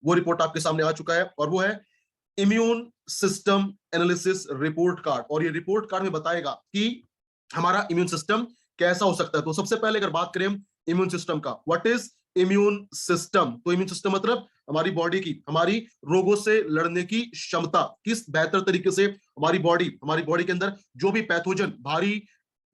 वो रिपोर्ट आपके सामने आ चुका है और वो है immune system analysis report card. और ये रिपोर्ट कार्ड में बताएगा कि हमारा इम्यून सिस्टम कैसा हो सकता है। तो सबसे पहले अगर बात करें इम्यून सिस्टम का, व्हाट इज इम्यून सिस्टम? तो इम्यून सिस्टम मतलब हमारी बॉडी की, हमारी रोगों से लड़ने की क्षमता, किस बेहतर तरीके से हमारी बॉडी के अंदर जो भी पैथोजन, भारी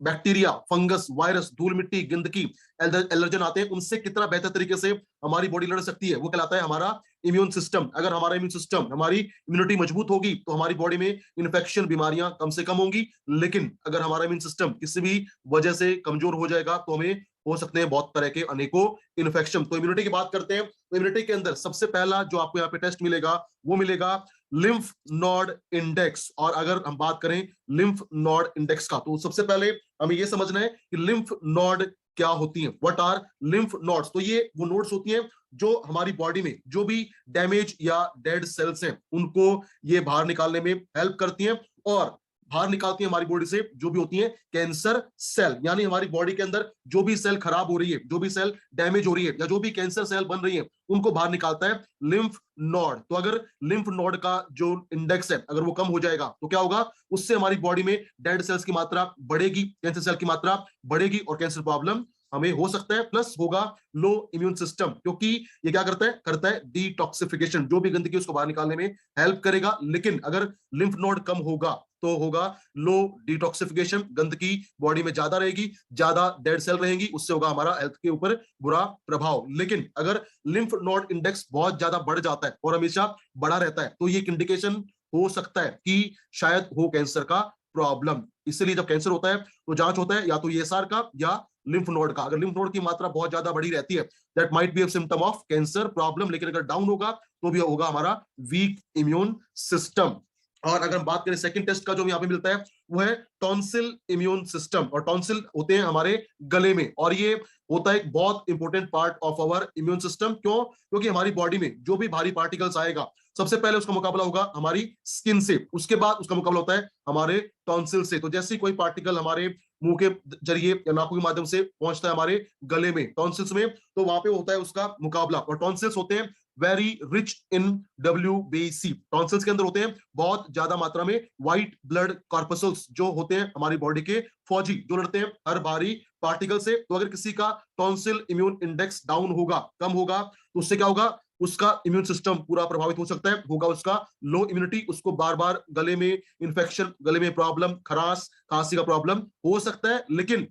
बैक्टीरिया, फंगस, वायरस, धूल मिट्टी, गंदगी, एलर्जन आते हैं, उनसे कितना बेहतर तरीके से हमारी बॉडी लड़ सकती है, वो कहलाता है हमारा इम्यून सिस्टम। अगर हमारा इम्यून सिस्टम, हमारी इम्यूनिटी मजबूत होगी तो हमारी बॉडी में इन्फेक्शन, बीमारियां कम से कम होंगी। लेकिन अगर हमारा इम्यून सिस्टम किसी भी वजह से कमजोर हो जाएगा तो हमें हो सकते हैं बहुत तरह के अनेकों इन्फेक्शन। तो इम्यूनिटी की बात करते हैं, तो इम्यूनिटी के अंदर सबसे पहला जो आपको यहाँ पे टेस्ट मिलेगा वो मिलेगा लिम्फ नोड इंडेक्स। और अगर हम बात करें लिम्फ नोड इंडेक्स का, तो सबसे पहले हमें यह समझना है कि लिम्फ नोड क्या होती हैं, व्हाट आर लिम्फ नोड्स। तो ये वो नोड्स होती हैं जो हमारी बॉडी में जो भी डैमेज या डेड सेल्स हैं उनको ये बाहर निकालने में हेल्प करती हैं। और बाहर निकालती है हमारी बॉडी से जो भी होती है कैंसर सेल, यानी हमारी बॉडी के अंदर जो भी सेल खराब हो रही है, जो भी सेल डैमेज हो रही है या जो भी कैंसर सेल बन रही है, उनको बाहर निकालता है लिम्फ नोड। तो अगर लिम्फ नोड का जो इंडेक्स है अगर वो कम हो जाएगा तो क्या होगा, उससे हमारी बॉडी में डेड सेल्स की मात्रा बढ़ेगी, कैंसर सेल की मात्रा बढ़ेगी और कैंसर प्रॉब्लम हमें हो सकता है। प्लस होगा लो इम्यून सिस्टम, क्योंकि ये क्या करता है डिटॉक्सिफिकेशन, जो भी गंदगी उसको बाहर निकालने में हेल्प करेगा। लेकिन अगर लिम्फ नोड कम होगा तो होगा लो डिटॉक्सिफिकेशन, गंदगी बॉडी में ज्यादा रहेगी, ज्यादा डेड सेल रहेंगी, उससे होगा हमारा हेल्थ के ऊपर बुरा प्रभाव। लेकिन अगर लिम्फ नोड इंडेक्स बहुत ज्यादा बढ़ जाता है और हमेशा बढ़ा रहता है तो ये एक इंडिकेशन हो सकता है कि शायद हो कैंसर का प्रॉब्लम। इसलिए जब कैंसर होता है तो जांच होता है या तो ईएसआर का या लिम्फ नोड का। अगर लिम्फ नोड की मात्रा बहुत ज्यादा बढ़ी रहती है, that might be a symptom of cancer problem. लेकिन अगर डाउन होगा तो भी होगा हमारा वीक इम्यून सिस्टम। और अगर हम बात करें सेकंड टेस्ट का जो यहाँ पे मिलता है वो है टॉन्सिल इम्यून सिस्टम। और टॉन्सिल होते हैं हमारे गले में और ये होता है एक बहुत important part of our immune system. क्यों? क्योंकि हमारी बॉडी में जो भी भारी पार्टिकल्स आएगा सबसे पहले उसका मुकाबला होगा हमारी स्किन से, उसके बाद उसका मुकाबला होता है हमारे टॉन्सिल से। तो जैसे ही कोई पार्टिकल हमारे मुंह के जरिए या नाकों के माध्यम से पहुंचता है हमारे गले में, टॉन्सिल्स में, तो वहां पे होता है उसका मुकाबला। और टॉन्सिल्स होते हैं very rich in WBC। Tonsils के अंदर होते हैं बहुत ज्यादा मात्रा में व्हाइट ब्लड कॉर्पसल्स, जो होते हैं हमारी बॉडी के फौजी, जो लड़ते हैं हर भारी पार्टिकल से। तो अगर किसी का टॉन्सिल इम्यून इंडेक्स डाउन होगा, कम होगा, तो उससे क्या होगा, उसका इम्यून सिस्टम पूरा प्रभावित हो सकता है, होगा उसका लो इम्यूनिटी, उसको बार बार गले में इन्फेक्शन, गले में प्रॉब्लम, खराश, खांसी का प्रॉब्लम हो सकता है। लेकिन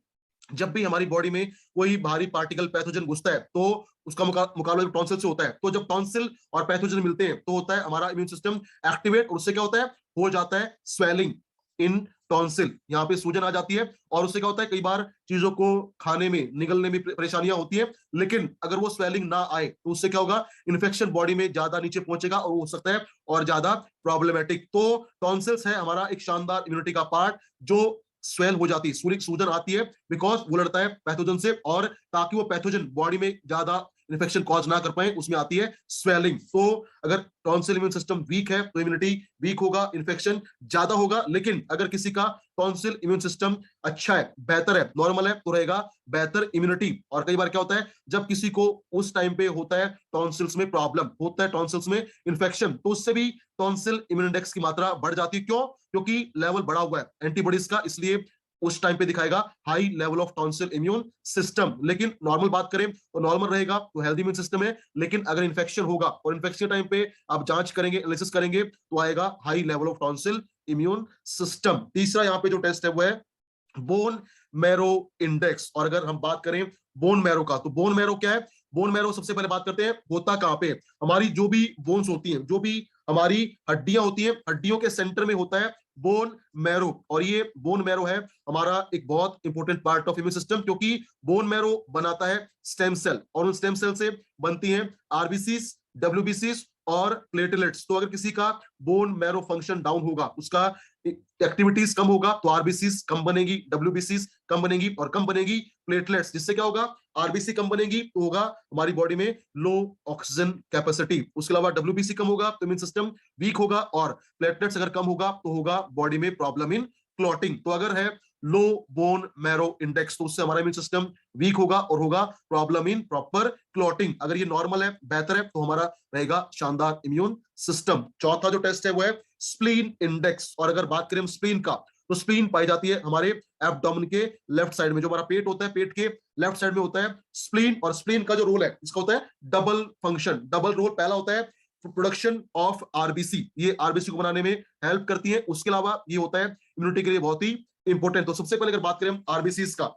जब भी हमारी बॉडी में कोई भारी पार्टिकल पैथोजन घुसता है तो उसका मुकाबला टॉन्सिल से होता है। तो जब टॉन्सिल और पैथोजन मिलते हैं तो होता है हमारा इम्यून सिस्टम एक्टिवेट, और उससे क्या होता है, हो जाता है स्वेलिंग इन टॉन्सिल, यहाँ पे सूजन आ जाती है। और उससे क्या होता है, कई बार चीजों को खाने में, निगलने में परेशानियां होती है। लेकिन अगर वो स्वेलिंग ना आए तो उससे क्या होगा, इन्फेक्शन बॉडी में ज्यादा नीचे पहुंचेगा और हो सकता है और ज्यादा प्रॉब्लमेटिक। तो टॉन्सिल्स है हमारा एक शानदार इम्यूनिटी का पार्ट जो स्वेल हो जाती है, सूजन आती है, बिकॉज वो लड़ता है पैथोजन से। और ताकि वो पैथोजन बॉडी में ज्यादा इन्फेक्शन कॉज ना कर पाए, उसमें आती है स्वेलिंग। तो अगर टॉन्सिल इम्यून सिस्टम वीक है तो इम्यूनिटी वीक होगा, इन्फेक्शन ज्यादा होगा। लेकिन अगर किसी का टॉन्सिल इम्यून सिस्टम अच्छा है, बेहतर है, नॉर्मल है, तो रहेगा बेहतर इम्यूनिटी। और कई बार क्या होता है, जब किसी को उस टाइम पे होता है टॉन्सिल्स में प्रॉब्लम, होता है टॉन्सिल्स में इन्फेक्शन, तो उससे भी टॉन्सिल इम्यून इंडेक्स की मात्रा बढ़ जाती है। क्यों? क्योंकि लेवल बढ़ा हुआ है एंटीबॉडीज का, इसलिए उस टाइम पे दिखाएगा high level of tonsil immune system. लेकिन नॉर्मल बात करें तो नॉर्मल रहेगा, तो हेल्दी इम्यून सिस्टम है। लेकिन अगर इन्फेक्शन होगा और इन्फेक्शन टाइम पे आप जांच करेंगे, एनालिसिस करेंगे, तो आएगा high level of tonsil immune system. तीसरा यहाँ पे जो टेस्ट है वो है बोन मैरो इंडेक्स। और अगर हम बात करें बोन मैरो का, तो बोन मैरो क्या है? बोन मैरो सबसे पहले बात करते हैं होता कहां पे। हमारी जो भी बोन्स होती हैं, जो भी हमारी हड्डियां होती हैं, हड्डियों के सेंटर में होता है बोन मैरो। और ये बोन मैरो है हमारा एक बहुत important part of immune system, क्योंकि बोन मैरो बनाता है स्टेम सेल, और उन स्टेम सेल से बनती हैं आरबीसीस, डब्ल्यूबीसीस और प्लेटलेट्स। तो अगर किसी का बोन मैरो फंक्शन डाउन होगा, उसका एक्टिविटीज कम होगा, तो आरबीसीस कम बनेगी, डब्ल्यूबीसीस कम बनेगी और कम बनेगी प्लेटलेट्स, जिससे क्या होगा, आरबीसी कम बनेगी तो होगा हमारी बॉडी में लो ऑक्सीजन कैपेसिटी। उसके अलावा डब्ल्यूबीसी कम होगा तो इम्यून सिस्टम वीक होगा, और प्लेटलेट्स अगर कम होगा तो होगा बॉडी में प्रॉब्लम इन क्लॉटिंग। तो अगर है लो बोन मैरो इंडेक्स, तो उससे हमारा इम्यून सिस्टम वीक होगा और होगा प्रॉब्लम इन प्रॉपर क्लॉटिंग। अगर ये नॉर्मल है, बेहतर है, तो हमारा रहेगा शानदार इम्यून सिस्टम। चौथा जो टेस्ट है वो है स्प्लीन इंडेक्स। और अगर बात करें हम स्प्लीन का, तो स्प्लीन पाई जाती है हमारे एब्डोमेन के लेफ्ट साइड में, जो हमारा पेट होता है, पेट के लेफ्ट साइड में होता है स्प्लीन। और स्प्लीन का जो रोल है, इसका होता है डबल फंक्शन, डबल रोल। पहला होता है प्रोडक्शन ऑफ आरबीसी, ये आरबीसी को बनाने में हेल्प करती है। उसके अलावा ये होता है इम्यूनिटी के लिए बहुत ही इंपॉर्टेंट। तो सबसे पहले अगर बात करें आरबीसी का,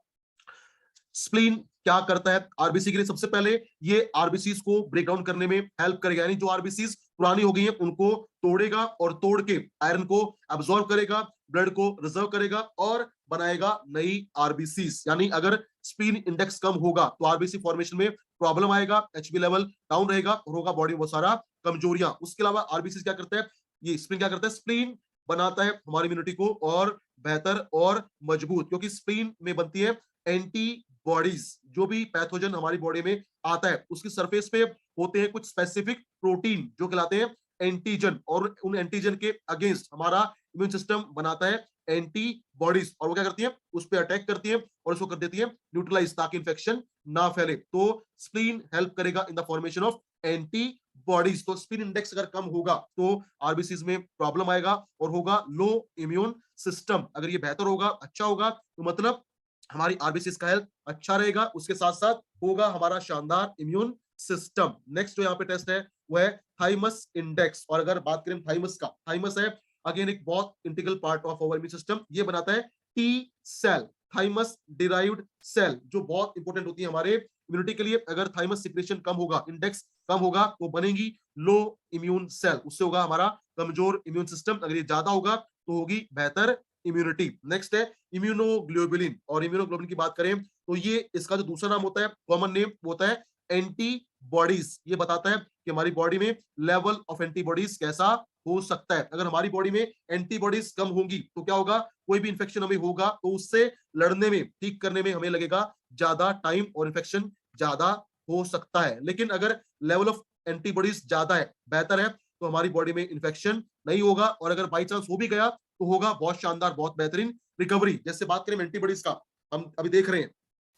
स्प्लीन क्या करता है आरबीसी के लिए, सबसे पहले ये आरबीसीज को ब्रेक डाउन करने में हेल्प करेगा। यानी जो आरबीसीज पुरानी हो गई हैं उनको तोड़ेगा और तोड़ के आयरन को अब्सॉर्ब करेगा, ब्लड को रिजर्व करेगा और बनाएगा नई आरबीसीज। यानी अगर स्प्लीन इंडेक्स कम होगा तो आरबीसी फॉर्मेशन में प्रॉब्लम आएगा, एचबी लेवल डाउन रहेगा और होगा बॉडी में बहुत सारा कमजोरियां। उसके अलावा आरबीसी क्या करता है, ये स्प्लीन क्या करता है, स्प्लीन बनाता है हमारी इम्यूनिटी को और बेहतर और मजबूत, क्योंकि स्प्लीन में बनती है एंटी बॉडीज। जो भी पैथोजन हमारी बॉडी में आता है उसकी सरफेस पे होते हैं कुछ स्पेसिफिक प्रोटीन जो कहलाते हैं एंटीजन, और उन एंटीजन के अगेंस्ट हमारा इम्यून सिस्टम बनाता है एंटी बॉडीज। और वो क्या करती है, उस पर अटैक करती है और उसको कर देती है न्यूट्रलाइज, ताकि इंफेक्शन ना फैले। तो स्प्लीन हेल्प करेगा in the formation of anti bodies. तो स्प्लीन इंडेक्स अगर कम होगा तो आरबीसीज में प्रॉब्लम आएगा और होगा लो इम्यून सिस्टम। अगर ये बेहतर होगा, अच्छा होगा, तो मतलब हमारी आरबीसी का हेल्थ अच्छा रहेगा, उसके साथ साथ होगा हमारा शानदार इम्यून सिस्टम। नेक्स्ट जो यहाँ पे टेस्ट है वो है थाइमस इंडेक्स। और अगर बात करें थाइमस का, थाइमस है अगेन एक बहुत integral part of our immune system. ये बनाता है T cell, thymus derived cell, जो बहुत इंपॉर्टेंट होती है हमारे इम्यूनिटी के लिए। अगर थाइमस सिक्रेशन कम होगा, इंडेक्स कम होगा, तो बनेगी लो इम्यून सेल, उससे होगा हमारा कमजोर इम्यून सिस्टम। अगर ये ज्यादा होगा तो होगी बेहतर इम्यूनिटी। नेक्स्ट है इम्यूनोग्लोबुलिन। और इम्यूनोग्लोबुलिन की बात करें तो ये इसका जो दूसरा नाम होता है, कॉमन नेम, वो होता है एंटीबॉडीज। ये बताता है कि हमारी बॉडी में लेवल ऑफ एंटीबॉडीज कैसा हो सकता है। अगर हमारी बॉडी में एंटीबॉडीज कम होंगी तो क्या होगा, कोई भी इंफेक्शन हमें होगा तो उससे लड़ने में, ठीक करने में हमें लगेगा ज्यादा टाइम और इंफेक्शन ज्यादा हो सकता है। लेकिन अगर लेवल ऑफ एंटीबॉडीज ज्यादा है, बेहतर है, तो हमारी बॉडी में इंफेक्शन नहीं होगा। और अगर बाई चांस हो भी गया तो होगा बहुत शानदार, बहुत बेहतरीन रिकवरी। जैसे बात करें एंटीबॉडीज का, हम अभी देख रहे हैं,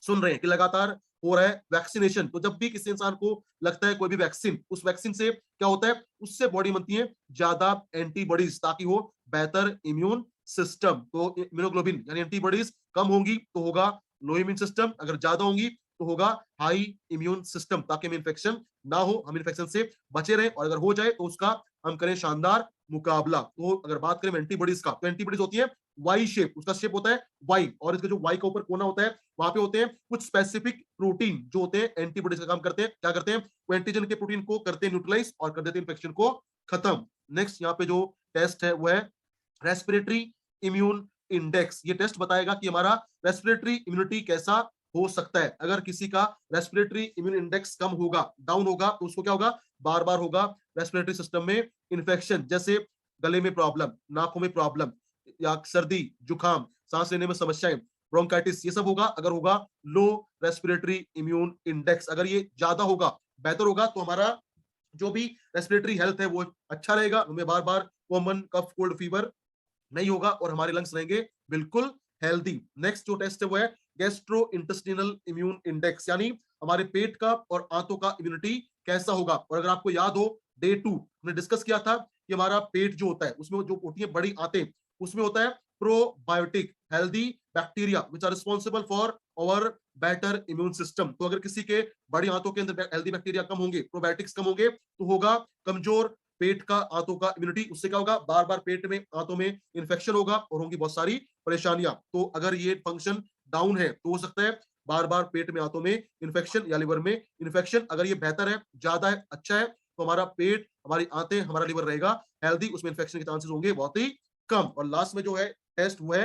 सुन रहे हैं कि लगातार हो रहा है वैक्सीनेशन। तो जब भी किसी इंसान को लगता है कोई भी वैक्सीन, उस वैक्सीन से क्या होता है, उससे बॉडी बनती है ज्यादा एंटीबॉडीज, ताकि हो बेहतर इम्यून सिस्टम। तो इम्यूनोग्लोबिन यानी एंटीबॉडीज कम होंगी तो होगा लो इम्यून सिस्टम, अगर ज्यादा होंगी तो होगा हाई इम्यून सिस्टम, ताकि हमें इन्फेक्शन ना हो, हम इन्फेक्शन से बचे रहें, और अगर हो जाए तो उसका हम करें शानदार मुकाबला। तो अगर बात करें एंटीबॉडीज का, तो एंटीबॉडीज होती है वाई शेप, उसका शेप होता है वाई, और इसका जो वाई का ऊपर कोना होता है वहां पे होते हैं कुछ स्पेसिफिक प्रोटीन जो होते हैं एंटीबॉडीज का काम करते हैं। क्या करते हैं, वो एंटीजन के प्रोटीन को करते हैं न्यूट्रलाइज और कर देते हैं इन्फेक्शन को खत्म। नेक्स्ट यहाँ पे जो टेस्ट है वो है रेस्पिरेटरी इम्यून इंडेक्स। ये टेस्ट बताएगा कि हमारा रेस्पिरेटरी इम्यूनिटी कैसा हो सकता है। अगर किसी का रेस्पिरेटरी इम्यून इंडेक्स कम होगा, डाउन होगा, तो उसको क्या होगा, बार बार होगा रेस्पिरेटरी सिस्टम में इन्फेक्शन, जैसे गले में प्रॉब्लम, नाकों में प्रॉब्लम, या सर्दी जुकाम, सांस लेने में समस्याएं, ब्रोंकाइटिस, ये सब होगा अगर होगा लो रेस्पिरेटरी इम्यून इंडेक्स। अगर ये ज्यादा होगा, बेहतर होगा, तो हमारा जो भी रेस्पिरेटरी हेल्थ है वो अच्छा रहेगा, हमें बार बार कॉमन कफ कोल्ड फीवर नहीं होगा और हमारे लंग्स रहेंगे बिल्कुल हेल्दी। नेक्स्ट जो टेस्ट है वो है गैस्ट्रो इंटेस्टिनल इम्यून इंडेक्स, यानी हमारे पेट का और आंतों का इम्यूनिटी कैसा होगा। और अगर आपको याद हो, डे 2 हमने डिस्कस किया था कि हमारा पेट जो होता है उसमें जो होती है बड़ी आंतें, उसमें होता है probiotic healthy bacteria which are responsible for our better immune system. तो अगर किसी के बड़ी आंतों के अंदर हेल्दी बैक्टीरिया कम होंगे, प्रोबायोटिक्स कम होंगे, तो होगा कमजोर पेट का, आंतों का इम्यूनिटी। उससे क्या होगा, बार बार पेट में, आंतों में इन्फेक्शन होगा और होंगी बहुत सारी परेशानियां। तो अगर ये फंक्शन डाउन है तो हो सकता है बार बार पेट में, आंतों में इन्फेक्शन या लिवर में इन्फेक्शन। अगर ये बेहतर है, ज्यादा है, अच्छा है, तो हमारा पेट, हमारी आंतें, हमारा लिवर रहेगा हेल्दी, उसमें इन्फेक्शन के चांसेस होंगे बहुत ही कम। और लास्ट में जो है टेस्ट वो है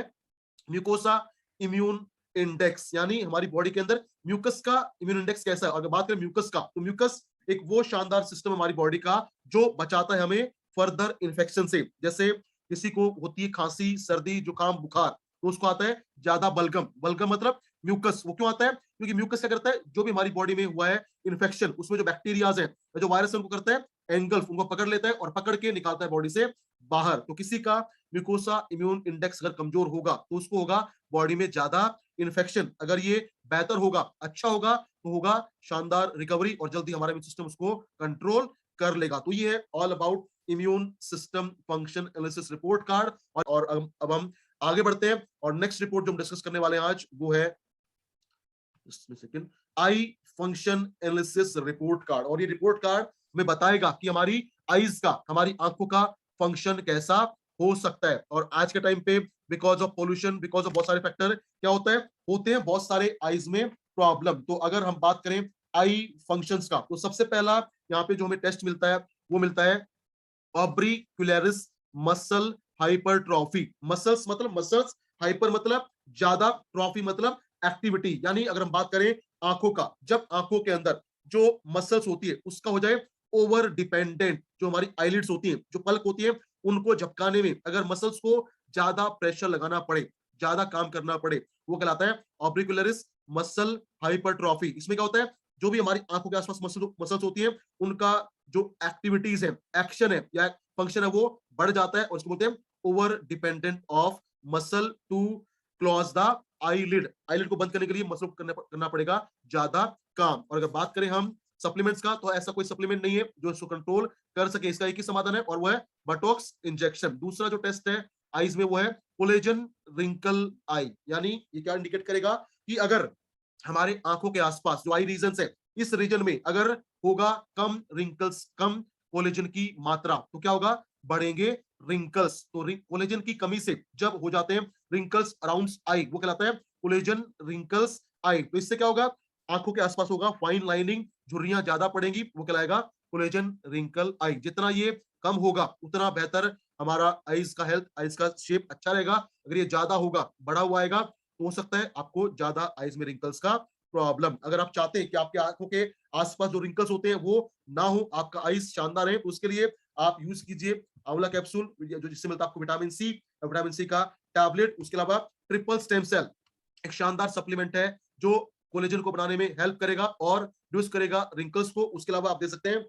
म्यूकोसा इम्यून इंडेक्स, यानी हमारी बॉडी के अंदर म्यूकस का इम्यून इंडेक्स कैसा है। अगर बात करें म्यूकस का, तो म्यूकस एक वो शानदार सिस्टम हमारी बॉडी का जो बचाता है हमें फर्दर इन्फेक्शन से। जैसे किसी को होती है खांसी, सर्दी, जुकाम, बुखार, तो उसको आता है ज्यादा बलगम। बलगम मतलब म्यूकस। वो क्यों आता है, क्योंकि म्यूकस क्या करता है, जो भी हमारी बॉडी में हुआ है इन्फेक्शन, उसमें जो बैक्टीरियाज है, जो वायरस है, उनको करता है एंगल्फ उनको पकड़ लेता है और पकड़ के निकालता है बॉडी से बाहर। तो किसी का म्यूकोसा इम्यून इंडेक्स अगर कमजोर होगा तो उसको होगा बॉडी में ज्यादा इन्फेक्शन। अगर ये बेहतर होगा, अच्छा होगा, तो होगा शानदार रिकवरी और जल्दी हमारा इम्यून सिस्टम उसको कंट्रोल कर लेगा। तो ये है all about immune system function analysis report card. और अब हम आगे बढ़ते हैं और नेक्स्ट रिपोर्ट जो हम डिस्कस करने वाले हैं आज वो है second I function analysis report card. और ये रिपोर्ट कार्ड में बताएगा कि हमारी आईज का, हमारी आंखों का फंक्शन कैसा हो सकता है। और आज के टाइम पे because of pollution, because of बहुत सारे फैक्टर क्या होता है, होते हैं बहुत सारे आईज में प्रॉब्लम। तो अगर हम बात करें आई फंक्शंस का, तो सबसे पहला यहाँ पे जो हमें टेस्ट मिलता है वो मिलता है ऑब्रिक्युलरिस मसल हाइपरट्रॉफी। मसल्स मतलब मसल्स, हाइपर मतलब ज्यादा, ट्रॉफी मतलब एक्टिविटी। यानी अगर हम बात करें आंखों का, जब आंखों के अंदर जो मसल्स होती है उसका हो जाए ओवर डिपेंडेंट, जो हमारी आईलिड्स होती हैं, जो पलक होती है, उनको झपकाने में अगर मसल्स को ज्यादा प्रेशर लगाना पड़े, ज्यादा काम करना पड़े, वो कहलाता है ऑब्रिक्युलरिस मसल हाइपरट्रॉफी। इसमें क्या होता है, जो भी हमारी आंखों के आसपास मसल्स होती है उनका जो एक्टिविटीज है, एक्शन है या फंक्शन है, वो बढ़ जाता है और उसको बोलते हैं over dependent of muscle to close the eyelid. Eyelid को बंद करने के लिए मसल को करना पड़ेगा ज्यादा काम। और अगर बात करें हम सप्लीमेंट्स का, तो ऐसा कोई सप्लीमेंट नहीं है जो इसको कंट्रोल कर सके। इसका एक ही समाधान है और वो है बटॉक्स इंजेक्शन। दूसरा जो टेस्ट है आईज में वो है कोलेजन रिंकल आई। यानी ये क्या इंडिकेट करेगा कि अगर हमारे आंखों के आसपास जो आई रीजन है, इस रीजन में अगर होगा कम रिंकल्स, कम कोलेजन की मात्रा, तो क्या होगा, बढ़ेंगे रिंकल्स। तो कोलेजन की कमी से जब हो जाते हैं रिंकल्स अराउंड आई, वो कहलाता है कोलेजन रिंकल्स आई। तो इससे क्या होगा, आंखों के आसपास होगा फाइन लाइनिंग, झुर्रियां ज्यादा पड़ेंगी, वो कहलाएगा कोलेजन रिंकल आई। जितना ये कम होगा उतना बेहतर हमारा आईज का हेल्थ, आईज का शेप अच्छा रहेगा। अगर ये ज्यादा होगा, बड़ा हुआ आएगा, तो हो सकता है आपको ज्यादा आईज में रिंकल्स का प्रॉब्लम। अगर आप चाहते हैं कि आपके आंखों के आसपास जो रिंकल्स होते हैं वो ना हो, आपका आईज शानदार है, तो उसके लिए आप यूज कीजिए आंवला कैप्सूल, जो जिससे मिलता है आपको विटामिन सी का टैबलेट। उसके अलावा ट्रिपल स्टेम सेल एक शानदार सप्लीमेंट है जो कोलेजन को बनाने में हेल्प करेगा और रिड्यूस करेगा रिंकल्स को। उसके अलावा आप दे सकते हैं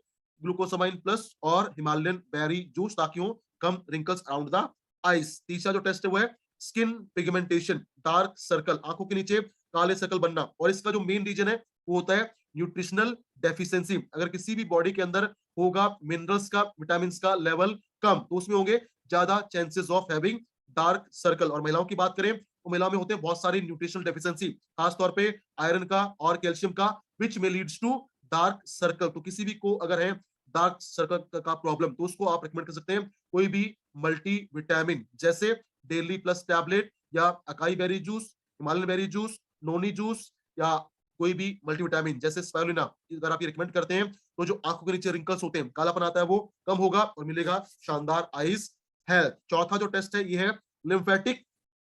ग्लूकोसामाइन प्लस और हिमालयन बेरी जूस, ताकि हो कम रिंकल्स अराउंड द आईज। तीसरा जो टेस्ट है वो है स्किन पिगमेंटेशन, डार्क सर्कल, आंखों के नीचे काले सर्कल बनना। और इसका जो मेन रीजन है वो होता है न्यूट्रिशनल डेफिशिएंसी। अगर किसी भी बॉडी के अंदर होगा मिनरल्स का, विटामिन का लेवल कम, तो उसमें होंगे ज्यादा chances of having dark circle. और महिलाओं की बात करें तो महिलाओं में होते हैं बहुत सारी न्यूट्रिशनल डेफिशिएंसी, खासतौर पे आयरन का और कैल्शियम का, विच में लीड्स टू डार्क सर्कल। तो किसी भी को अगर है डार्क सर्कल का प्रॉब्लम, तो उसको आप रिकमेंड कर सकते हैं कोई भी मल्टी विटामिन, जैसे डेली प्लस टैबलेट या acai berry juice, Himalayan berry juice, noni juice, या कोई भी मल्टीविटामिन जैसे स्पाइरुलिना। अगर आप ये रिकमेंड करते हैं तो जो आंखों के नीचे रिंकल्स होते हैं, कालापन आता है, वो कम होगा और मिलेगा शानदार आईज हेल्थ। चौथा जो टेस्ट है ये है लिम्फेटिक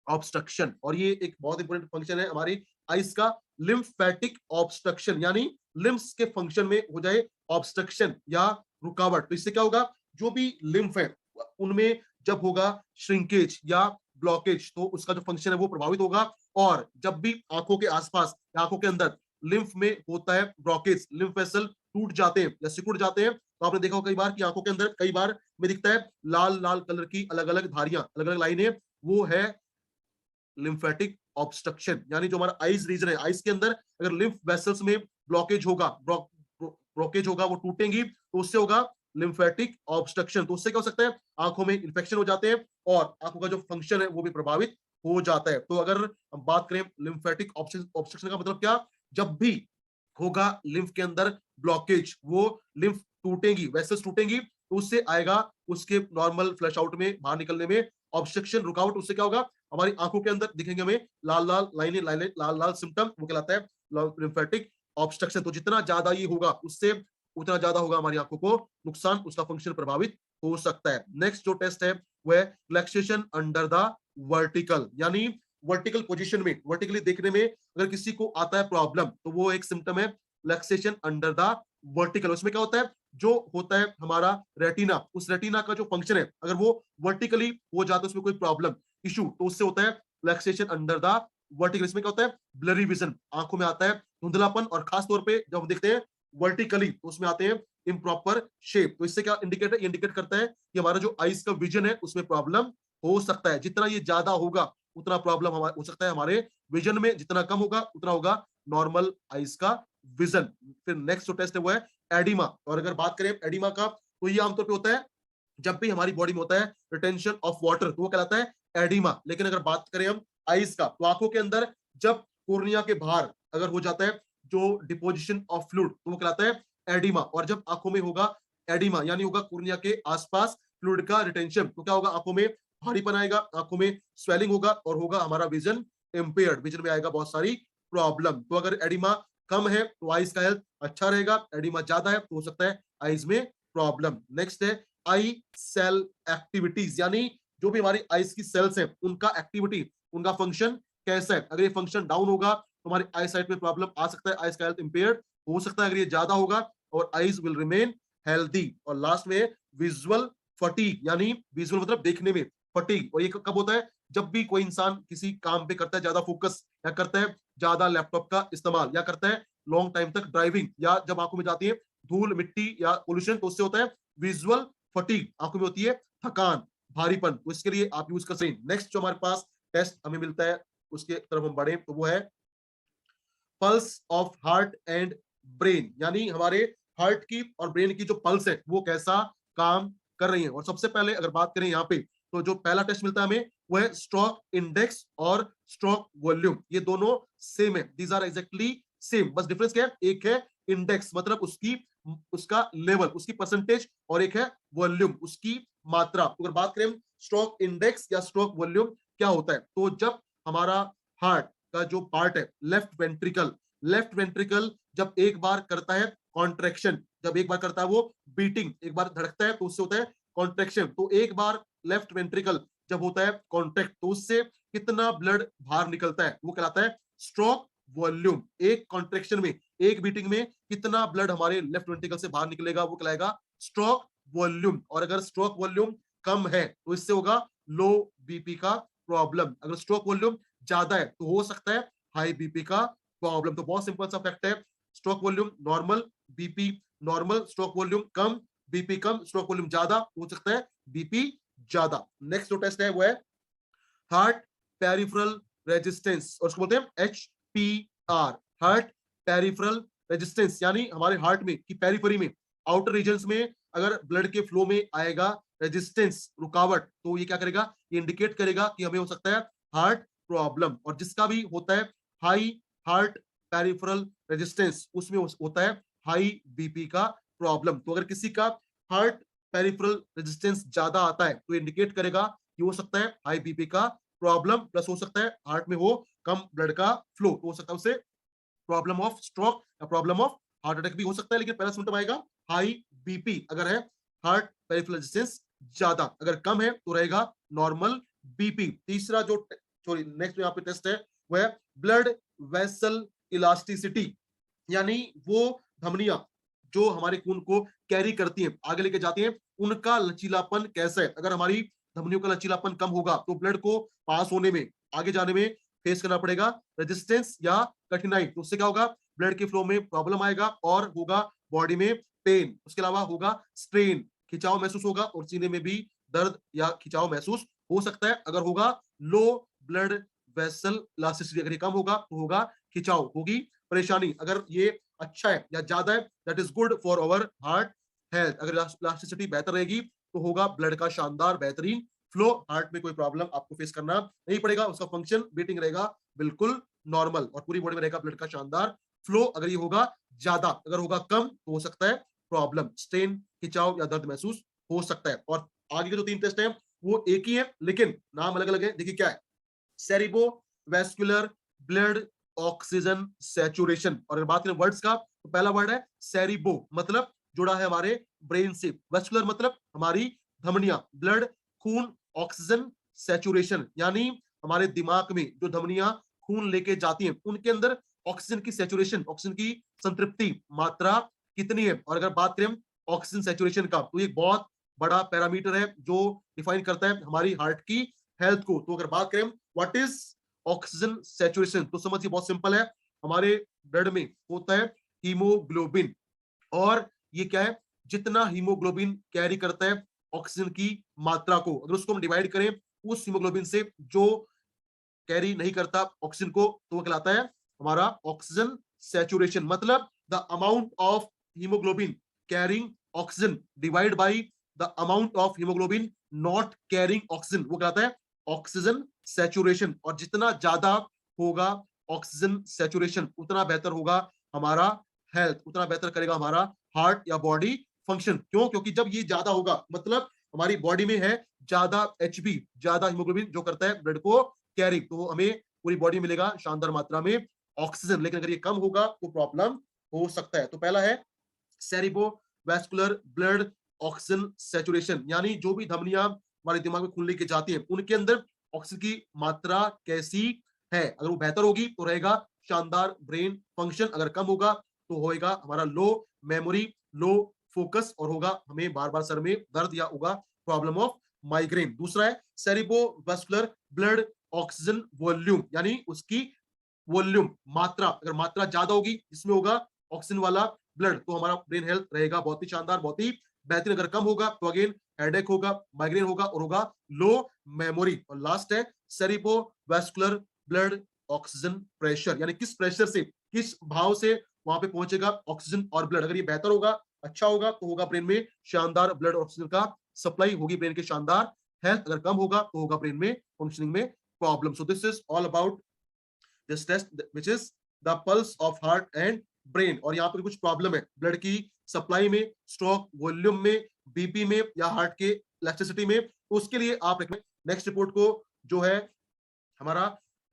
ऑब्स्ट्रक्शन। और ये एक बहुत इंपॉर्टेंट फंक्शन है हमारी आईज का, लिम्फेटिक ऑब्स्ट्रक्शन। यानी लिम्फ्स के फंक्शन में हो जाए ऑब्स्ट्रक्शन या रुकावट। तो इससे क्या होगा, जो भी लिम्फ है उनमें जब होगा श्रिंकेज या ब्लॉकेज, तो उसका जो फंक्शन है वो प्रभावित होगा। और जब भी आंखों के आसपास, आंखों के अंदर लिम्फ में होता है ब्लॉकेज, लिम्फ वेसल टूट जाते हैं या सिकुड़ जाते हैं, तो आपने देखा कई बार कि आंखों के अंदर कई बार में दिखता है लाल लाल कलर की अलग अलग धारियां, अलग अलग लाइनें, वो है लिम्फेटिक ऑब्स्ट्रक्शन। यानी जो हमारा आईज रीजन है, आईज के अंदर अगर लिम्फ वेसल्स में ब्लॉकेज होगा, ब्लॉकेज होगा, वो टूटेंगी, तो उससे होगा लिम्फेटिक ऑब्स्ट्रक्शन। तो उससे क्या हो सकता है, आंखों में इन्फेक्शन हो जाते हैं और आंखों का जो फंक्शन है वो भी प्रभावित हो जाता है। तो अगर हम बात करें लिम्फेटिक ऑब्स्ट्रक्शन का मतलब क्या, जब भी होगा लिम्फ के अंदर ब्लॉकेज, वो लिम्फ टूटेंगी, वेसल्स टूटेंगी, तो उससे आएगा उसके नॉर्मल फ्लश आउट में, बाहर निकलने में ऑब्स्ट्रक्शन, रुकावट। उससे क्या होगा, हमारी आंखों के अंदर दिखेंगे हमें लाल लाल लाइनें, लाल लाल सिम्टम, वो कहलाता है लिम्फेटिक ऑब्स्ट्रक्शन। तो जितना ज्यादा ये होगा, उससे उतना ज्यादा होगा हमारी आंखों को नुकसान, उसका फंक्शन प्रभावित हो सकता है। नेक्स्ट जो टेस्ट है वो है रिलैक्सेशन अंडर द वर्टिकल। यानी वर्टिकल पोजीशन में, वर्टिकली देखने में अगर किसी को आता है प्रॉब्लम, तो वो एक सिम्टम है रिलैक्सेशन अंडर द वर्टिकल। उसमें क्या होता है, जो होता है हमारा रेटिना, उस रेटिना का जो फंक्शन है अगर वो वर्टिकली हो जाता है, उसमें कोई प्रॉब्लम इशू, तो उससे होता है रिलैक्सेशन अंडर द वर्टिकल। इसमें क्या होता है, ब्लरी विजन, आंखों में आता है धुंधलापन, और खास तौर पे जब हम देखते हैं वर्टिकली, तो उसमें आते हैं इम्प्रॉपर शेप। तो इससे क्या इंडिकेट करता है कि हमारा जो आईज का विजन है उसमें प्रॉब्लम हो सकता है। जितना ये ज्यादा होगा उतना प्रॉब्लम हो सकता है हमारे विजन में, जितना कम होगा उतना होगा नॉर्मल आईज का विजन। फिर नेक्स्ट जो टेस्ट है वो है एडिमा। और अगर बात करें एडिमा का, तो ये आमतौर पे होता है जब भी हमारी बॉडी में होता है रिटेंशन ऑफ वाटर, तो वो कहलाता है एडिमा। लेकिन अगर बात करें हम आईज का, तो आंखों के अंदर जब कोर्निया के बाहर अगर हो जाता है जो डिपोजिशन ऑफ फ्लूइड, तो वो कहलाता है एडिमा। और जब आंखों में होगा एडिमा यानी होगा कोर्निया के आसपास फ्लूइड का रिटेंशन, तो क्या होगा, आंखों में भारीपन आएगा, आंखों में स्वेलिंग होगा और होगा हमारा विजन इम्पेयर्ड, विजन में आएगा बहुत सारी प्रॉब्लम। तो अगर एडिमा कम है तो आईज का हेल्थ अच्छा रहेगा, एडिमा ज्यादा है तो हो सकता है आईज में प्रॉब्लम। नेक्स्ट है आई सेल एक्टिविटीज, यानी जो भी हमारी आईज की सेल्स हैं उनका एक्टिविटी, उनका फंक्शन कैसा है। अगर ये फंक्शन डाउन होगा तो हमारी आई साइट में प्रॉब्लम आ सकता है, आईज का हेल्थ इंपेयर्ड हो सकता है। अगर ये ज्यादा होगा और आईज विल रिमेन हेल्दी। और लास्ट में विजुअल फटीग, यानी विजुअल मतलब देखने में फटीग। और ये कब होता है, जब भी कोई इंसान किसी काम पे करता है ज्यादा फोकस, या करता है ज्यादा लैपटॉप का इस्तेमाल, या करता है लॉन्ग टाइम तक ड्राइविंग, या जब आंखों में जाती है धूल मिट्टी या पोल्यूशन, तो उससे होता है विजुअल फटीग, आंखों में होती है थकान, भारीपन। तो इसके लिए आप यूज कर सकते हैं। नेक्स्ट जो हमारे पास टेस्ट हमें मिलता है उसके तरफ हम बढ़े, तो वो है pulse of heart and brain, यानी हमारे हार्ट की और ब्रेन की जो पल्स है वो कैसा काम कर रही है। और सबसे पहले अगर बात करें यहाँ पे, तो जो पहला टेस्ट मिलता है हमें वो है स्ट्रोक इंडेक्स और स्ट्रोक वॉल्यूम। ये दोनों सेम है, दीज आर एग्जैक्टली सेम, बस डिफरेंस क्या है, एक है इंडेक्स मतलब उसकी उसका लेवल, उसकी परसेंटेज, और एक है वॉल्यूम, उसकी मात्रा। तो अगर बात करें स्ट्रोक इंडेक्स या स्ट्रोक वॉल्यूम क्या होता है, तो जब हमारा हार्ट का जो पार्ट है लेफ्ट वेंट्रिकल जब एक बार करता है कॉन्ट्रेक्शन, जब एक बार करता है वो बीटिंग, एक बार धड़कता है तो उससे होता है कॉन्ट्रेक्शन। तो एक बार लेफ्ट वेंट्रिकल जब होता है कॉन्ट्रैक्ट तो उससे कितना ब्लड बाहर निकलता है वो कहलाता है स्ट्रोक वॉल्यूम। एक कॉन्ट्रेक्शन में, एक बीटिंग में कितना ब्लड हमारे लेफ्ट वेंट्रिकल से बाहर निकलेगा वो कहलाएगा स्ट्रोक वॉल्यूम। और अगर स्ट्रोक वॉल्यूम कम है तो इससे होगा लो बीपी का प्रॉब्लम। अगर स्ट्रोक वॉल्यूम ज्यादा है तो हो सकता है हाई बीपी का प्रॉब्लम। तो बहुत सिंपल सा फैक्ट है, stroke volume normal, BP normal, stroke volume कम, बीपी कम, स्ट्रोक वॉल्यूम ज्यादा हो सकता है बीपी ज्यादा। नेक्स्ट जो टेस्ट है वो है हार्ट पेरिफेरल रेजिस्टेंस, और उसको बोलते हैं HPR, हार्ट पेरिफेरल रेजिस्टेंस, यानी हमारे हार्ट में की पेरिफेरी में, आउटर रीजन्स में अगर ब्लड के फ्लो में आएगा रेजिस्टेंस, रुकावट, तो ये क्या करेगा, ये इंडिकेट करेगा कि हमें हो सकता है हार्ट प्रॉब्लम। और जिसका भी होता है हाई हार्ट पेरिफेरल रेजिस्टेंस उसमें होता है हाई बीपी का प्रॉब्लम। तो अगर किसी का हार्ट पेरिफेरल रेजिस्टेंस ज्यादा आता है तो इंडिकेट करेगा कि हो सकता है हाई बीपी का प्रॉब्लम, प्लस हो सकता है हार्ट में हो कम ब्लड का फ्लो, तो हो सकता है उसे प्रॉब्लम ऑफ स्ट्रोक या प्रॉब्लम ऑफ हार्ट अटैक भी हो सकता है। लेकिन पहला सिम्टम आएगा हाई बीपी अगर है, हार्ट पेरिफेरल रेजिस्टेंस ज्यादा, अगर कम है तो रहेगा नॉर्मल बीपी। तीसरा जो सॉरी नेक्स्ट यहाँ पे टेस्ट है वो है ब्लड वेसल इलास्टिसिटी, यानी वो धमनियां जो हमारे खून को कैरी करती हैं, आगे लेके जाती हैं, उनका लचीलापन कैसा है। अगर हमारी धमनियों का लचीलापन कम होगा तो ब्लड को पास होने में, आगे जाने में फेस करना पड़ेगा रेजिस्टेंस या कठिनाई। तो उससे क्या होगा, ब्लड के फ्लो में प्रॉब्लम आएगा और होगा बॉडी में पेन, उसके अलावा होगा स्ट्रेन, खिंचाव महसूस होगा, और सीने में भी दर्द या खिंचाव महसूस हो सकता है। अगर होगा लो ब्लड वेसल इलास्टिसिटी, अगर ये कम होगा तो होगा खिंचाव, होगी परेशानी। अगर ये अच्छा है या ज्यादा है, that is good for our heart health. अगर इलास्टिसिटी बेहतर रहेगी तो होगा ब्लड का शानदार बेहतरीन फ्लो, हार्ट में कोई प्रॉब्लम आपको फेस करना नहीं पड़ेगा, उसका फंक्शन बीटिंग रहेगा बिल्कुल नॉर्मल, और पूरी बॉडी में रहेगा ब्लड का शानदार फ्लो। अगर ये होगा ज्यादा, अगर होगा कम तो हो सकता है प्रॉब्लम, स्ट्रेन, खिंचाव या दर्द महसूस हो सकता है। और आगे के जो 3 टेस्ट है वो एक ही है लेकिन नाम अलग अलग है। देखिए क्या है, सेरिबो वेस्कुलर ब्लड ऑक्सीजन सैचुरेशन। और अगर बात करें वर्ड्स का तो पहला वर्ड है सेरिबो, मतलब जुड़ा है हमारे ब्रेन से, वेस्कुलर मतलब हमारी धमनियां, ब्लड खून, ऑक्सीजन सैचुरेशन यानी हमारे दिमाग में जो धमनियां खून लेके जाती हैं उनके अंदर ऑक्सीजन की सैचुरेशन, ऑक्सीजन की संतृप्ति मात्रा कितनी है। और अगर बात करें ऑक्सीजन सैचुरेशन का तो ये बहुत बड़ा पैरामीटर है जो डिफाइन करता है हमारी हार्ट की हेल्थ को। तो अगर बात करें व्हाट इज ऑक्सीजन सैचुरेशन, तो समझिए बहुत सिंपल है, हमारे ब्लड में होता है हीमोग्लोबिन, और ये क्या है, जितना हीमोग्लोबिन कैरी करता है ऑक्सीजन की मात्रा को, अगर उसको हम डिवाइड करें उस हीमोग्लोबिन से जो कैरी नहीं करता ऑक्सीजन को, तो वो कहलाता है हमारा ऑक्सीजन सैचुरेशन। मतलब the amount of haemoglobin carrying oxygen divide by the amount of haemoglobin not carrying oxygen, वो कहलाता है ऑक्सीजन सैचुरेशन। और जितना ज्यादा होगा ऑक्सीजन सैचुरेशन उतना बेहतर होगा हमारा हेल्थ, उतना बेहतर करेगा हमारा हार्ट या बॉडी फंक्शन। क्यों? क्योंकि जब ये ज्यादा होगा मतलब हमारी बॉडी में है ज्यादा एचबी, ज्यादा हीमोग्लोबिन जो करता है ब्लड को कैरी, तो हमें पूरी बॉडी मिलेगा शानदार मात्रा में ऑक्सीजन। लेकिन अगर ये कम होगा तो प्रॉब्लम हो सकता है। तो पहला है सेरिब्रोवैस्कुलर ब्लड ऑक्सीजन सैचुरेशन, यानी जो भी धमनियां हमारे दिमाग में खून लेके जाती हैं उनके अंदर ऑक्सीजन की मात्रा कैसी है। अगर वो बेहतर होगी तो रहेगा शानदार ब्रेन फंक्शन, अगर कम होगा तो होएगा हमारा लो मेमोरी, लो फोकस, और होगा हमें बार बार सर में दर्द या होगा प्रॉब्लम ऑफ माइग्रेन। दूसरा है सेरिब्रोवैस्कुलर ब्लड ऑक्सीजन वॉल्यूम, यानी उसकी वॉल्यूम मात्रा, अगर मात्रा ज्यादा होगी इसमें होगा ऑक्सीजन वाला ब्लड तो हमारा ब्रेन हेल्थ रहेगा बहुत ही शानदार, बहुत ही बेहतरीन। अगर कम होगा तो अगेन हेडेक होगा, माइग्रेन होगा और होगा लो मेमोरी। और लास्ट है सेरिब्रोवैस्कुलर ब्लड ऑक्सीजन प्रेशर, यानी किस प्रेशर से, किस भाव से वहां पे पहुंचेगा ऑक्सीजन और ब्लड। अगर ये बेहतर होगा, अच्छा होगा, तो होगा ब्रेन में शानदार ब्लड ऑक्सीजन का सप्लाई, होगी ब्रेन के शानदार हेल्थ। अगर कम होगा तो होगा ब्रेन में फंक्शनिंग में problem. So this is all about this test which is the pulse of heart and brain. और यहाँ पर कुछ प्रॉब्लम है ब्लड की सप्लाई में, स्ट्रोक वॉल्यूम में, बीपी में या हार्ट के इलेक्ट्रिसिटी में, तो उसके लिए आप नेक्स्ट रिपोर्ट को जो है हमारा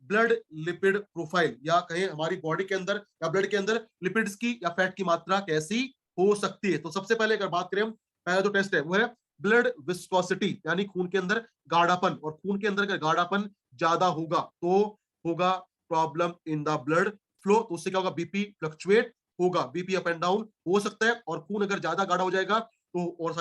ब्लड लिपिड प्रोफाइल, या कहें हमारी बॉडी के अंदर या ब्लड के अंदर लिपिड्स की या फैट की मात्रा कैसी हो सकती है। तो सबसे पहले अगर बात करें, पहला जो टेस्ट है वो है ब्लड विस्कोसिटी, यानी खून के अंदर गाढ़ापन। और खून के अंदर अगर गाढ़ापन ज्यादा होगा तो होगा problem in the blood flow, तो उससे क्या होगा, बीपी फ्लक्चुएट होगा, बीपी अप एंड डाउन हो सकता है। और खून अगर ज्यादा गाढ़ा हो जाएगा तो और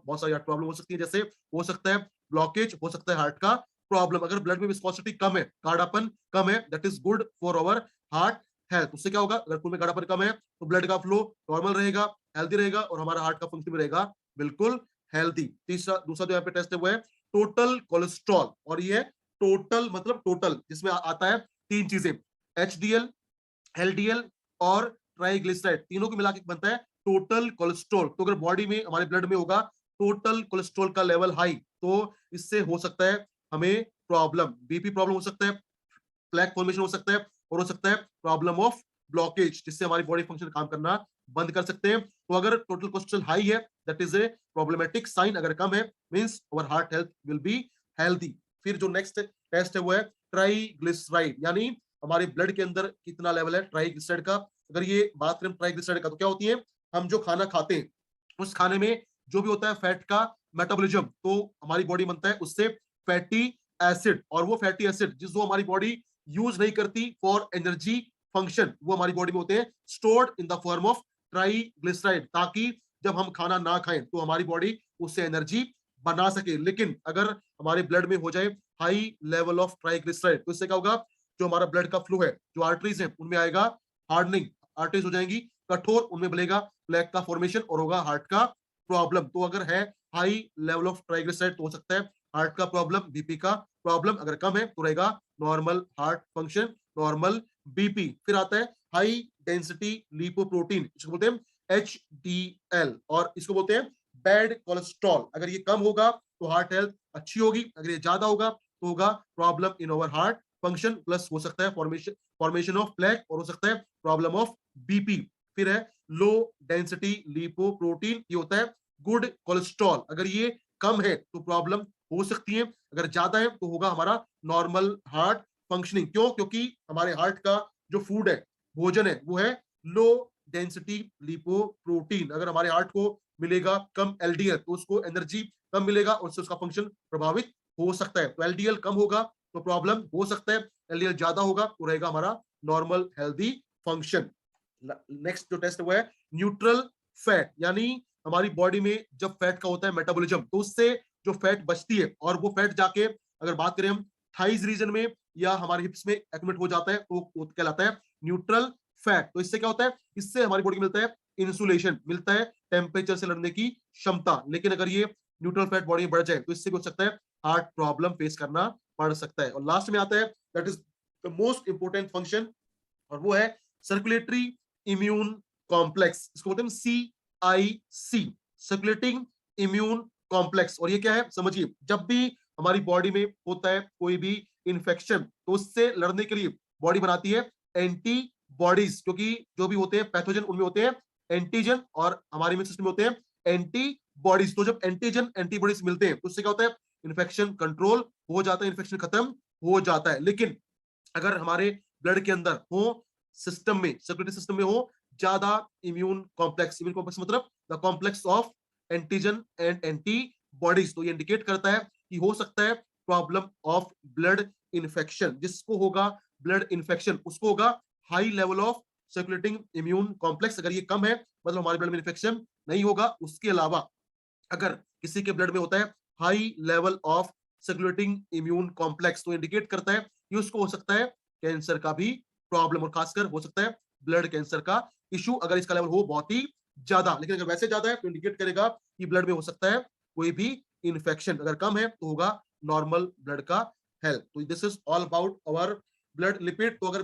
बहुत सारी प्रॉब्लम हो सकती है, जैसे हो सकता है ब्लॉकेज, हो सकता है हार्ट का प्रॉब्लम। अगर ब्लड में विस्कोसिटी कम है, गाढ़ापन कम है, that is good for our heart health. उससे क्या होगा, अगर खून में गाढ़ापन कम है तो ब्लड का फ्लो नॉर्मल रहेगा, हेल्दी रहेगा, और हमारा हार्ट का फंक्शन भी रहेगा बिल्कुल हेल्दी। तीसरा दूसरा जो यहाँ पे टेस्ट है वो है टोटल कोलेस्ट्रॉल। और ये टोटल मतलब टोटल, जिसमें आता है तीन चीजें, एचडीएल, एलडीएल और ट्राइग्लिसराइड, तीनों को मिला के बनता है टोटल कोलेस्ट्रॉल। तो अगर बॉडी में हमारे ब्लड में होगा टोटल कोलेस्ट्रॉल का लेवल हाई, तो इससे हो सकता है हमें प्रॉब्लम, बीपी प्रॉब्लम हो सकता है, प्लेक फॉर्मेशन हो सकता है, और हो सकता है प्रॉब्लम ऑफ ब्लॉकेज, जिससे हमारी बॉडी फंक्शन काम करना बंद कर सकते हैं। तो अगर टोटल कोलेस्ट्रॉल हाई है that is a problematic sign, अगर कम है means our heart health will be healthy. फिर जो नेक्स्ट टेस्ट है वो है ट्राइग्लिसराइड, यानी हमारे ब्लड के अंदर कितना लेवल है ट्राइग्लिसराइड का। अगर ये बात करें ट्राइग्लिसराइड का, तो क्या होती है, हम जो खाना खाते हैं उस खाने में जो भी होता है फैट का मेटाबॉलिज्म, तो हमारी बॉडी बनता है उससे फैटी एसिड। और वो फैटी एसिड जो हमारी बॉडी यूज नहीं करती फॉर एनर्जी फंक्शन, वो हमारी बॉडी में होते हैं stored in the form of triglyceride, ताकि जब हम खाना ना खाएं तो हमारी बॉडी उससे एनर्जी बना सके। लेकिन अगर हमारे ब्लड में हो जाए हाई लेवल ऑफ ट्राइग्लिसराइड, तो इससे क्या होगा, जो हमारा ब्लड का फ्लो है, जो आर्टरीज है उनमें आएगा हार्डनिंग, आर्टरीज हो जाएंगी कठोर, उनमें बनेगा प्लेक का फॉर्मेशन और होगा हार्ट का प्रॉब्लम। तो अगर है हाई लेवल ऑफ ट्राइग्लिसराइड तो हो सकता है हार्ट का प्रॉब्लम, बीपी का प्रॉब्लम। अगर कम है तो रहेगा normal heart function, normal BP. फिर आता है हाई डेंसिटी लिपोप्रोटीन, इसको बोलते हैं एचडीएल, और इसको बोलते हैं बैड कोलेस्ट्रॉल। अगर ये कम होगा तो हार्ट हेल्थ अच्छी होगी, अगर ये ज्यादा होगा तो होगा problem in over heart function, plus हो सकता है फॉर्मेशन ऑफ प्लेक, और हो सकता है प्रॉब्लम ऑफ बीपी। फिर है लो डेंसिटी लिपोप्रोटीन, ये होता है गुड कोलेस्ट्रॉल। अगर ये कम है तो प्रॉब्लम हो सकती है, अगर ज्यादा है तो होगा हमारा नॉर्मल हार्ट फंक्शनिंग। क्यों? क्योंकि हमारे हार्ट का जो फूड है, भोजन है, वो है लो डेंसिटी लिपोप्रोटीन। अगर हमारे हार्ट को मिलेगा कम एलडीएल तो उसको एनर्जी कम मिलेगा और उससे उसका फंक्शन प्रभावित हो सकता है। तो एलडीएल कम होगा तो प्रॉब्लम हो सकता है, एलडीएल ज्यादा होगा तो रहेगा हमारा नॉर्मल हेल्दी फंक्शन। नेक्स्ट जो टेस्ट हुआ है न्यूट्रल फैट, यानी हमारी बॉडी में जब फैट का होता है मेटाबॉलिज्म तो उससे जो फैट बचती है और वो फैट जाके, अगर बात करें हम थाइज रीजन में या हमारे हिप्स में एक्यूमुलेट हो जाता है तो वो कहलाता है न्यूट्रल फैट। तो इससे क्या होता है, इससे हमारी बॉडी को मिलता है इंसुलेशन, मिलता है टेम्परेचर से लड़ने की क्षमता। लेकिन अगर ये न्यूट्रल फैट बॉडी में बढ़ जाए तो इससे भी हो सकता है हार्ट प्रॉब्लम फेस करना पड़ सकता है। और लास्ट में आता है that is the most important function, और वो है सर्कुलेटरी इम्यून कॉम्प्लेक्स। इसको बोलते हैं CIC, सर्कुलेटिंग इम्यून कॉम्प्लेक्स। और ये क्या है समझिए, जब भी हमारी बॉडी में होता है कोई भी इंफेक्शन तो उससे लड़ने के लिए बॉडी बनाती है एंटीबॉडीज, क्योंकि जो भी होते हैं पैथोजन उनमें होते हैं एंटीजन और हमारे इम्यून सिस्टम में होते हैं एंटीबॉडीज। तो जब एंटीजन एंटीबॉडीज मिलते हैं तो उससे क्या होता है, इन्फेक्शन कंट्रोल हो जाता है, इन्फेक्शन खत्म हो जाता है। लेकिन अगर हमारे ब्लड के अंदर हो, सिस्टम में, सर्कुलेटरी सिस्टम में हो ज्यादा इम्यून कॉम्प्लेक्स, इम्यून कॉम्प्लेक्स मतलब the complex of antigen and antibodies, तो ये इंडिकेट करता है कि हो सकता है प्रॉब्लम ऑफ ब्लड इन्फेक्शन। जिसको होगा ब्लड इन्फेक्शन उसको होगा high level of circulating immune complex. अगर ये कम है मतलब हमारे ब्लड में इन्फेक्शन नहीं होगा। उसके अलावा अगर किसी के ब्लड में होता है high level of circulating immune complex तो इंडिकेट करता है कि उसको हो सकता है कैंसर का भी प्रॉब्लम, और खासकर हो सकता है ब्लड कैंसर का इशू अगर इसका लेवल हो बहुत ही ज्यादा। लेकिन अगर वैसे ज्यादा है तो इंडिकेट करेगा कि ब्लड में हो सकता है कोई भी इन्फेक्शन, अगर कम है तो होगा नॉर्मल ब्लड का हेल्थ। तो this is all about our blood lipid. तो अगर